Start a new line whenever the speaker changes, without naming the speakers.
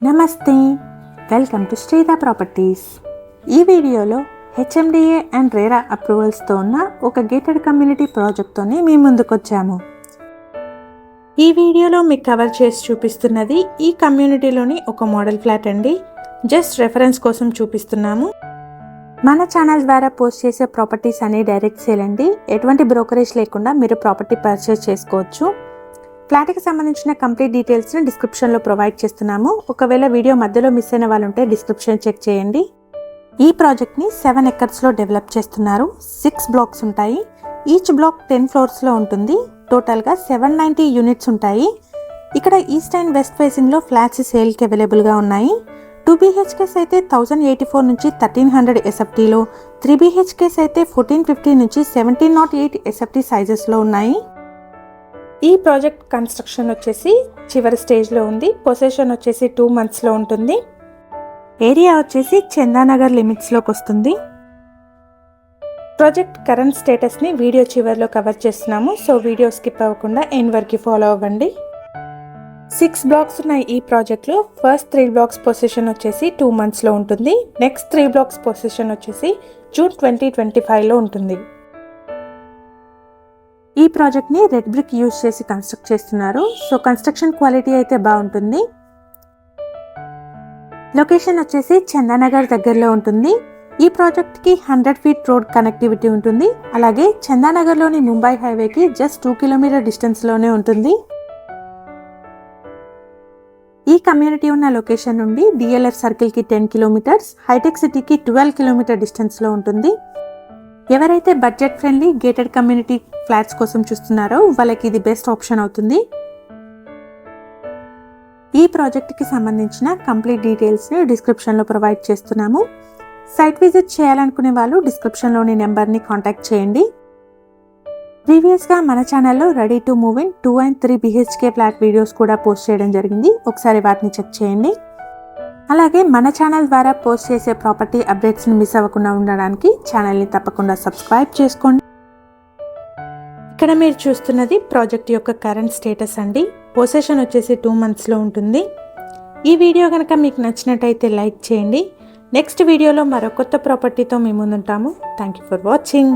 నమస్తే, welcome to శ్రీధా properties. ఈ వీడియోలో హెచ్ఎండిఏ అండ్ రేరా అప్రూవల్స్తో ఉన్న ఒక గేటెడ్ కమ్యూనిటీ ప్రాజెక్ట్తోనే మేము ముందుకొచ్చాము. ఈ వీడియోలో మీకు కవర్ చేసి చూపిస్తున్నది ఈ కమ్యూనిటీలోని ఒక మోడల్ ఫ్లాట్ అండి. జస్ట్ రెఫరెన్స్ కోసం చూపిస్తున్నాము. మన ఛానల్ ద్వారా పోస్ట్ చేసే ప్రాపర్టీస్ అనే డైరెక్ట్ సేల్ అండి. ఎటువంటి బ్రోకరేజ్ లేకుండా మీరు ప్రాపర్టీ పర్చేస్ చేసుకోవచ్చు. ఫ్లాట్కి సంబంధించిన కంప్లీట్ డీటెయిల్స్ని డిస్క్రిప్షన్లో ప్రొవైడ్ చేస్తున్నాము. ఒకవేళ వీడియో మధ్యలో మిస్ అయిన వాళ్ళు ఉంటే డిస్క్రిప్షన్ చెక్ చేయండి. ఈ ప్రాజెక్ట్ని 7 ఎకర్స్లో డెవలప్ చేస్తున్నారు. 6 బ్లాక్స్ ఉంటాయి. ఈచ్ బ్లాక్ 10 ఫ్లోర్స్లో ఉంటుంది. టోటల్గా 790 యూనిట్స్ ఉంటాయి. ఇక్కడ ఈస్ట్ అండ్ వెస్ట్ ఫేసింగ్లో ఫ్లాట్స్ సేల్కి అవైలబుల్గా ఉన్నాయి. 2 BHKs అయితే 1084 నుంచి 1300 SFTలో, 3 BHKs అయితే 1450 నుంచి 1708 SFT సైజెస్లో ఉన్నాయి. ఈ ప్రాజెక్ట్ కన్స్ట్రక్షన్ వచ్చేసి చివరి స్టేజ్లో ఉంది. పొసెషన్ వచ్చేసి 2 monthsలో ఉంటుంది. ఏరియా వచ్చేసి చందానగర్ లిమిట్స్లోకి వస్తుంది. ప్రాజెక్ట్ కరెంట్ స్టేటస్ని వీడియో చివరిలో కవర్ చేస్తున్నాము. సో వీడియో స్కిప్ అవ్వకుండా ఎండ్ వరకు ఫాలో అవ్వండి. 6 బ్లాక్స్ ఉన్నాయి ఈ ప్రాజెక్ట్లో. ఫస్ట్ 3 బ్లాక్స్ పొసెషన్ వచ్చేసి 2 monthsలో ఉంటుంది. నెక్స్ట్ 3 బ్లాక్స్ పొసెషన్ వచ్చేసి జూన్ 2025లో ఉంటుంది. ఈ ప్రాజెక్ట్ని రెడ్ బ్రిక్ యూజ్ చేసి కన్స్ట్రక్ట్ చేస్తున్నారు. సో కన్స్ట్రక్షన్ క్వాలిటీ అయితే బాగుంటుంది. లొకేషన్ వచ్చేసి చందానగర్ దగ్గరలో ఉంటుంది. ఈ ప్రాజెక్ట్కి 100 feet రోడ్ కనెక్టివిటీ ఉంటుంది. అలాగే చందానగర్లోని ముంబై హైవేకి జస్ట్ 2 km డిస్టెన్స్లోనే ఉంటుంది. ఈ కమ్యూనిటీ ఉన్న లొకేషన్ నుండి DLF సర్కిల్కి 10 kilometers, హైటెక్ సిటీకి 12 km డిస్టెన్స్లో ఉంటుంది. ఎవరైతే budget friendly gated community flats కోసం చూస్తున్నారో వాళ్ళకి ఇది బెస్ట్ ఆప్షన్ అవుతుంది. ఈ ప్రాజెక్ట్కి సంబంధించిన కంప్లీట్ డీటెయిల్స్ని డిస్క్రిప్షన్లో ప్రొవైడ్ చేస్తున్నాము. సైట్ విజిట్ చేయాలనుకునే వాళ్ళు డిస్క్రిప్షన్లోని నెంబర్ని కాంటాక్ట్ చేయండి. ప్రీవియస్గా మన ఛానల్లో ready to move in 2 and 3 BHK flat videos కూడా పోస్ట్ చేయడం జరిగింది. ఒకసారి వాటిని చెక్ చేయండి. అలాగే మన ఛానల్ ద్వారా పోస్ట్ చేసే ప్రాపర్టీ అప్డేట్స్ని మిస్ అవ్వకుండా ఉండడానికి ఛానల్ని తప్పకుండా సబ్స్క్రైబ్ చేసుకోండి. ఇక్కడ మీరు చూస్తున్నది ప్రాజెక్ట్ యొక్క కరెంట్ స్టేటస్ అండి. పొసెషన్ వచ్చేసి 2 monthsలో ఉంటుంది. ఈ వీడియో కనుక మీకు నచ్చినట్టయితే లైక్ చేయండి. నెక్స్ట్ వీడియోలో మరో కొత్త ప్రాపర్టీతో మీ ముందుంటాము. Thank you for watching.